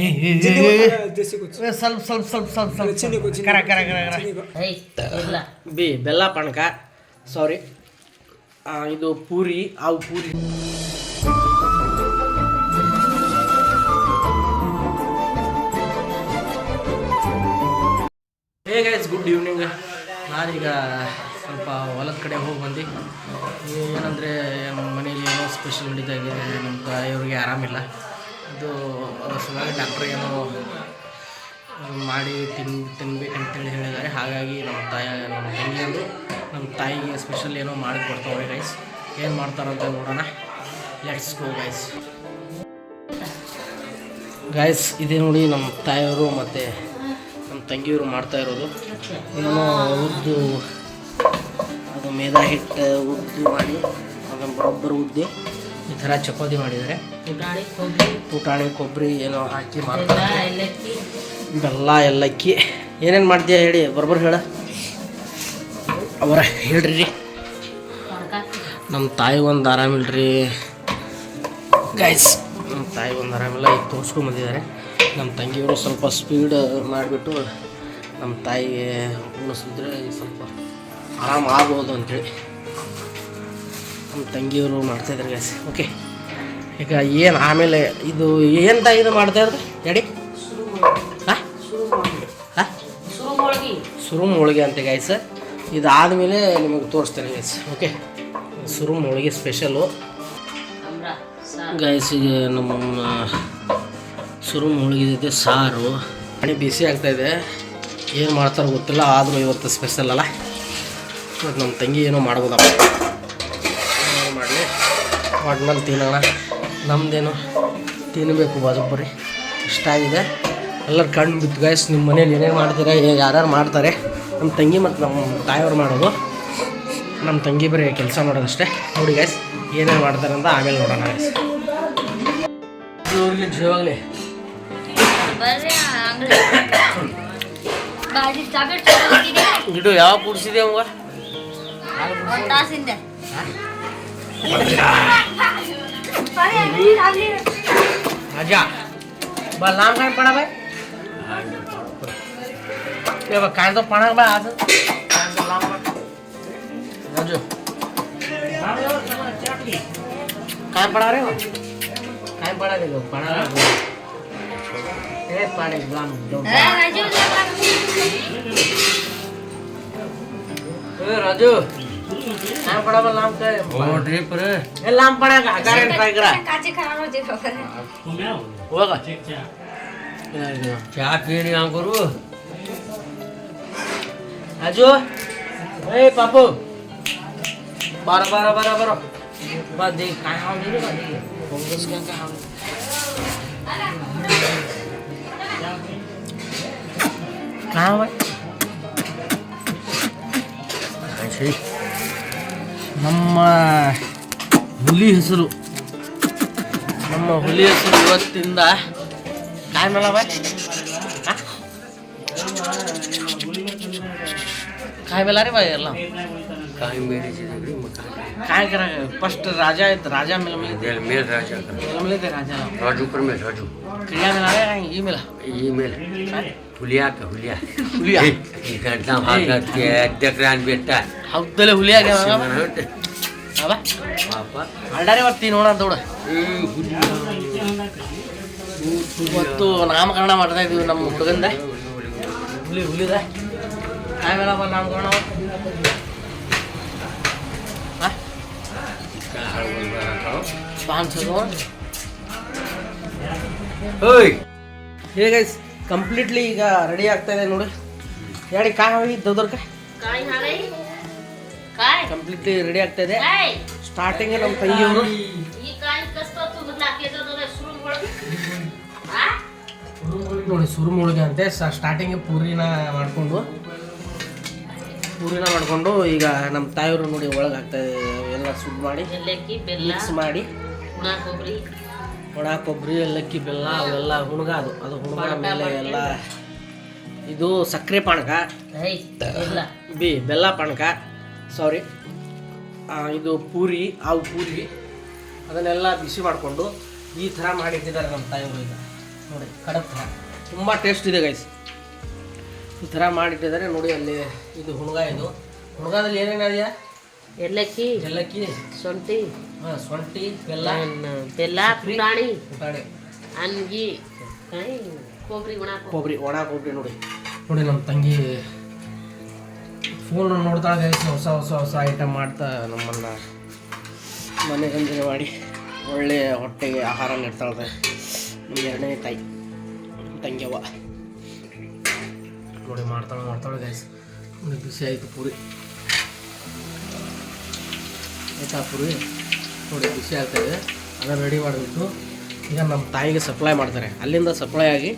ಸ್ವಲ್ಪ ಸ್ವಲ್ಪ ಸ್ವಲ್ಪ ಸ್ವಲ್ಪ ಸ್ವಲ್ಪ ಕರ ಕರ ಕರ ಬಿ ಬೆಲ್ಲ ಪಾನಕ ಸಾರಿ ಇದು ಪೂರಿ ಅವು puri. Hey guys, good evening. ನಾನೀಗ ಸ್ವಲ್ಪ ಹೊಲದ ಕಡೆ ಹೋಗಿ ಬಂದು ಏನಂದರೆ ನಮ್ಮ ಮನೇಲಿ ಏನೋ ಸ್ಪೆಷಲ್ ನಡೀತಾ ಇದೆ. ನಮ್ಮ ತಾಯಿಯವ್ರಿಗೆ ಆರಾಮಿಲ್ಲ, ಅದು ಅದ್ರ ಸಲುವಾಗಿ ಡಾಕ್ಟ್ರ್ ಏನೋ ಮಾಡಿ ತಿನ್ಬೇಕಂತೇಳಿ ಹೇಳಿದ್ದಾರೆ. ಹಾಗಾಗಿ ನಮ್ಮ ತಂಗಿಯವರು ನಮ್ಮ ತಾಯಿಗೆ ಸ್ಪೆಷಲ್ ಏನೋ ಮಾಡಿ ಕೊಡ್ತಾವ್ರೆ ಗೈಸ್. ಏನು ಮಾಡ್ತಾರಂತ ನೋಡೋಣ. Let's go guys. ಗೈಸ್ ಇದೇ ನೋಡಿ ನಮ್ಮ ತಾಯಿಯವರು ಮತ್ತು ನಮ್ಮ ತಂಗಿಯವರು ಮಾಡ್ತಾ ಇರೋದು. ಏನೋ ಉದ್ದು, ಅದು ಮೇದಾ ಹಿಟ್ಟು ಉದ್ದು ಮಾಡಿ ಅದನ್ನು ಬರೋಬ್ಬರು ಉದ್ದಿ ಈ ಥರ ಚಪಾತಿ ಮಾಡಿದ್ದಾರೆ. ಪುಟಾಣಿ ಕೊಬ್ಬರಿ ಏನೋ ಹಾಕಿ ಮಾಡ್ತಾರೆ. ಬೆಲ್ಲ ಏಲಕ್ಕಿ ಏನೇನು ಮಾಡ್ತೀಯ ಹೇಳಿ, ಬರೋಬ್ಬರು ಹೇಳ ಅವರ ಹೇಳ್ರಿ. ನಮ್ಮ ತಾಯಿ ಒಂದು ಆರಾಮಿಲ್ರಿ ಗೈಸ್, ನಮ್ಮ ತಾಯಿ ಒಂದು ಆರಾಮಿಲ್ಲ, ಈಗ ತೋರಿಸ್ಕೊಂಬಂದಿದ್ದಾರೆ. ನಮ್ಮ ತಂಗಿಯವರು ಸ್ವಲ್ಪ ಸ್ಪೀಡ್ ಮಾಡಿಬಿಟ್ಟು ನಮ್ಮ ತಾಯಿಗೆ ಉಣಿಸಿದ್ರೆ ಸ್ವಲ್ಪ ಆರಾಮ ಆಗ್ಬೋದು ಅಂಥೇಳಿ ನಮ್ಮ ತಂಗಿಯವರು ಮಾಡ್ತಾಯಿದ್ದಾರೆ ಗೈಸ್. ಓಕೆ, ಈಗ ಏನು ಆಮೇಲೆ ಇದು ಏನು ತಾಯಿ ಇದು ಮಾಡ್ತಾಯಿದ್ರು ಎಡಿ ಹಾಂ ಹಾಂ ಸುರುಮ್ ಹೋಳಿಗೆ ಅಂತ ಗೈಸ್. ಇದಾದಮೇಲೆ ನಿಮಗೆ ತೋರಿಸ್ತೇನೆ ಗೈಸ್. ಓಕೆ, ಸುರುಮ್ ಹೋಳಿಗೆ ಸ್ಪೆಷಲು ಗೈಸ್. ಈಗ ನಮ್ಮ ಸುರುಮ್ ಹೋಳಿಗೆ ಜೊತೆ ಸಾರು ಪಾನಿ ಬಿಸಿ ಆಗ್ತಾಯಿದೆ. ಏನು ಮಾಡ್ತಾರೋ ಗೊತ್ತಿಲ್ಲ, ಆದರೂ ಇವತ್ತು ಸ್ಪೆಷಲ್ ಅಲ್ಲ. ಮತ್ತು ನಮ್ಮ ತಂಗಿ ಏನೋ ಮಾಡ್ಬೋದಪ್ಪ, ಏನೋ ಮಾಡಲಿ ಒಟ್ನಲ್ಲಿ ತಿನ್ನೋಣ. ನಮ್ಮದೇನು ತಿನ್ನಬೇಕು ಬರೋಬ್ಬರಿ ಇಷ್ಟ ಆಗಿದೆ. ಎಲ್ಲರೂ ಕಣ್ಣು ಬಿತ್ತು ಗೈಸ್. ನಿಮ್ಮ ಮನೇಲಿ ಏನೇನು ಮಾಡ್ತೀರಾ, ಯಾರ್ಯಾರು ಮಾಡ್ತಾರೆ. ನಮ್ಮ ತಂಗಿ ಮತ್ತು ನಮ್ಮ ತಾಯಿಯವ್ರು ಮಾಡೋದು, ನಮ್ಮ ತಂಗಿ ಬರೀ ಕೆಲಸ ಮಾಡೋದಷ್ಟೇ. ನೋಡಿ ಗೈಸ್ ಏನೇನು ಮಾಡ್ತಾರೆ ಅಂತ ಆಮೇಲೆ ನೋಡೋಣ ಗೈಸ್. ಇವ್ರಿಗೆ ಜೀವಾಗಲಿ ಇಡು ಯಾವ ಕುಡಿಸಿದೆ ಅವಾಗ आजा बा लाम काय पडा बाय ते बा काय तो पडा बाय आज काय तो लाम राजू काय पडा रे काय पडा रे पडा ए पाडे लाम राजू ए राजू काय पडा बा लांब काय हो ड्रिप रे हे लांब पडा का कारण ट्राय करा काचे खराब होते हो का चहा पिणे आ करू आजो ए पापू बारा बारा बारा बारा बा दे काय हाव दे बा दे फोकस काय हाव काय हाव अच्छी ನಮ್ಮ ಹುಲಿ ಹೆಸರು ಇವತ್ತಿಂದ ಕಾಯಿ ಮೇಳ ಬಾಯ್ ಕಾಯಿ ಮೇಲ ರೀ ಬಾಯ್ ಎಲ್ಲ ಕಾಯಿ ಮೇರಿ काय करा फर्स्ट राजा है राजा मेल राजा राजू पर मेल राजू क्रिया मिला है ये मिला हुलिया करता भाग के दकरान बेटा हौदले हुलिया के बाबा पापा आडारे ಬರ್ತೀನಿ ನೋಡ ದೌಡ ಇವತ್ತು ನಾಮಕರಣ ಮಾಡ್ತಾ ಇದೀವಿ ನಮ್ಮ ಹುಡುಗಂದ ಹುಲಿದ ಆಮೇಲೆ ನಾಮಕರಣ ಹೇ ಗೈಸ್ ಕಂಪ್ಲೀಟ್ಲಿ ಈಗ ರೆಡಿ ಆಗ್ತಾ ಇದೆ ನೋಡಿ. ಯಾಡಿ ಕಾಯಿ ಹೋಗಿದ್ದವ್ರ ಕಂಪ್ಲೀಟ್ಲಿ ರೆಡಿ ಆಗ್ತಾ ಇದೆ. ಸ್ಟಾರ್ಟಿಂಗ್ ನಮ್ಮ ತಂಗಿಯವರು ನೋಡಿ ಸುರುಮ್ ಹೋಳಿಗೆ ಅಂತೆ. ಸ್ಟಾರ್ಟಿಂಗ್ ಪೂರಿನ ಮಾಡಿಕೊಂಡು ಈಗ ನಮ್ಮ ತಾಯಿಯವರು ನೋಡಿ ಒಳಗೆ ಆಗ್ತಾಯಿದೆ. ಎಲ್ಲ ಸುಡ್ ಮಾಡಿ ಮಿಕ್ಸ್ ಮಾಡಿ ಒಣ ಕೊಬ್ಬರಿ ಏಲಕ್ಕಿ ಬೆಲ್ಲ ಅವೆಲ್ಲ ಹುಣಗ ಅದು ಹುಣಗ ಮೇಲೆ ಎಲ್ಲ ಇದು ಸಕ್ಕರೆ ಪಾನಕ ಬೆಲ್ಲ ಪಾನಕ ಸಾರಿ ಇದು ಪೂರಿ ಅವು ಪೂರಿ ಅದನ್ನೆಲ್ಲ ಬಿಸಿ ಮಾಡಿಕೊಂಡು ಈ ಥರ ಮಾಡಿಟ್ಟಿದ್ದಾರೆ ನಮ್ಮ ತಾಯಿಯವರು. ಈಗ ನೋಡಿ ಕಡಪ್ ಥರ ತುಂಬ ಟೇಸ್ಟ್ ಇದೆ ಗೈಸ್. ಈ ಥರ ಮಾಡಿಟ್ಟಿದ್ದಾರೆ ನೋಡಿ. ಅಲ್ಲಿ ಇದು ಹುಣಗ, ಇದು ಹುಣಗದಲ್ಲಿ ಏನೇನಿದೆಯಾ? ಏಲಕ್ಕಿ, ಶುಂಠಿ, ಶುಂಠಿ, ಬೆಲ್ಲ, ಪುಟಾಣಿ, ಪುಟಾಣಿ, ಅನ್ಗಿ, ಕೊಬ್ಬರಿ, ಒಣ ಕೊಬ್ಬರಿ. ನೋಡಿ ನಮ್ಮ ತಂಗಿ ಫೋನ್ ನೋಡ್ತಾಳೆ ಗೈಸ್. ಹೊಸ ಐಟಮ್ ಮಾಡ್ತಾ ನಮ್ಮನ್ನು ಮನೆಗಂಜನೆ ಮಾಡಿ ಒಳ್ಳೆಯ ಹೊಟ್ಟೆಗೆ ಆಹಾರ ನೀಡ್ತಾಳೆ ನಮ್ಮ ಎರಡನೇ ತಾಯಿ ತಂಗಿಯವ್ವ. ನೋಡಿ ಮಾಡ್ತಾಳೆ ಗೈಸ್. ನೋಡಿ ಬಿಸಿ ಆಯಿತು ಪೂರಿ, ಆಯ್ತಾ ಪೂರಿ? ನೋಡಿ ಬಿಸಿ ಆಗ್ತಾಯಿದೆ. ಅದನ್ನು ರೆಡಿ ಮಾಡಿಬಿಟ್ಟು ಈಗ ನಮ್ಮ ತಾಯಿಗೆ ಸಪ್ಲೈ ಮಾಡ್ತಾರೆ. ಅಲ್ಲಿಂದ ಸಪ್ಲೈ ಆಗಿ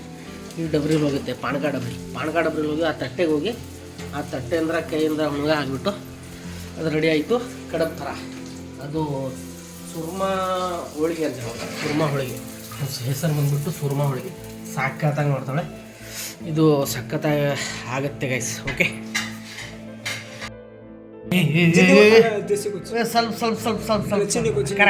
ಈ ಡಬ್ರಿಗೆ ಹೋಗುತ್ತೆ, ಪಾನಕ ಡಬ್ರಿಗೆ ಹೋಗಿ ಆ ತಟ್ಟೆಗೆ ಹೋಗಿ ಆ ತಟ್ಟೆ ಅಂದ್ರೆ ಕೈಯಿಂದ ಹುಣಗ ಆಗಿಬಿಟ್ಟು ಅದು ರೆಡಿ ಆಯಿತು ಕಡಬ್ ಥರ. ಅದು ಸುರ್ಮಾ ಹೋಳಿಗೆ ಅಂತ ಹೇಳ್ತಾರೆ. ಸುರ್ಮಾ ಹೋಳಿಗೆ ಹೆಸರು ಬಂದುಬಿಟ್ಟು ಸುರ್ಮಾ ಹೋಳಿಗೆ. ಸಕ್ಕತ್ತಾಗಿ ಮಾಡ್ತಾಳೆ. ಇದು ಸಕ್ಕತ್ತಾಗಿ ಆಗುತ್ತೆ ಗೈಸ್. ಓಕೆ, ಸ್ವಲ್ಪ ಕರ